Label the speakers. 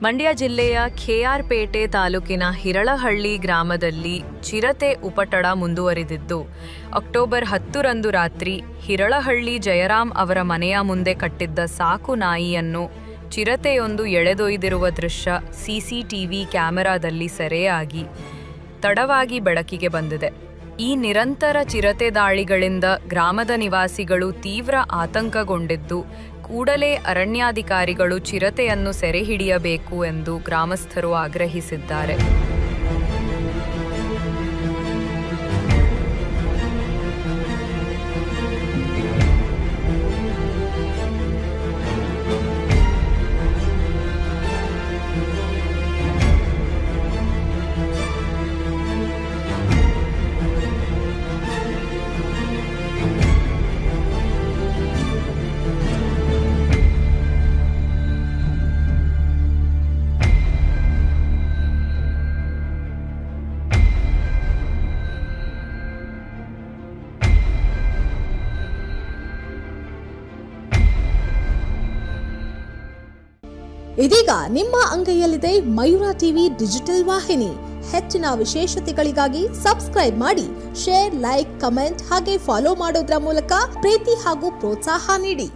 Speaker 1: ಮಂಡ್ಯ ಜಿಲ್ಲೆಯ ಕೆಆರ್ಪೇಟೆ ತಾಲೂಕಿನ ಹಿರಳಹಳ್ಳಿ ಗ್ರಾಮದಲ್ಲಿ ಚಿರತೆ ಉಪಟಳ ಮುಂದುವರಿದಿದ್ದು, ಅಕ್ಟೋಬರ್ 10ರಂದು ರಾತ್ರಿ ಹಿರಳಹಳ್ಳಿ ಜಯರಾಮ್ ಅವರ ಮನೆಯ ಮುಂದೆ ಕಟ್ಟಿದ್ದ ಸಾಕು ನಾಯಿಯನ್ನು ಚಿರತೆಯೊಂದು ಎಳೆದೊಯ್ದಿರುವ ದೃಶ್ಯ ಸಿಸಿಟಿವಿ ಕ್ಯಾಮೆರಾದಲ್ಲಿ ಸೆರೆಯಾಗಿ ತಡವಾಗಿ ಬೆಳಕಿಗೆ ಬಂದಿದೆ. ಈ ನಿರಂತರ ಚಿರತೆ ದಾಳಿಗಳಿಂದ ಗ್ರಾಮದ ನಿವಾಸಿಗಳು ತೀವ್ರ ಆತಂಕಗೊಂಡಿದ್ದು, ಕೂಡಲೇ ಅರಣ್ಯಾಧಿಕಾರಿಗಳು ಚಿರತೆಯನ್ನು ಸೆರೆ ಹಿಡಿಯಬೇಕು ಎಂದು ಗ್ರಾಮಸ್ಥರು ಆಗ್ರಹಿಸಿದ್ದಾರೆ.
Speaker 2: ಇದೀಗ ನಿಮ್ಮ ಅಂಗೈಯಲ್ಲಿದೆ ಮಯೂರ ಟಿವಿ ಡಿಜಿಟಲ್ ವಾಹಿನಿ. ಹೆಚ್ಚಿನ ವಿಶೇಷತೆಗಳಿಗಾಗಿ ಸಬ್ಸ್ಕ್ರೈಬ್ ಮಾಡಿ, ಶೇರ್, ಲೈಕ್, ಕಮೆಂಟ್ ಹಾಗೆ ಫಾಲೋ ಮಾಡೋದ್ರ ಮೂಲಕ ಪ್ರೀತಿ ಹಾಗೂ ಪ್ರೋತ್ಸಾಹ ನೀಡಿ.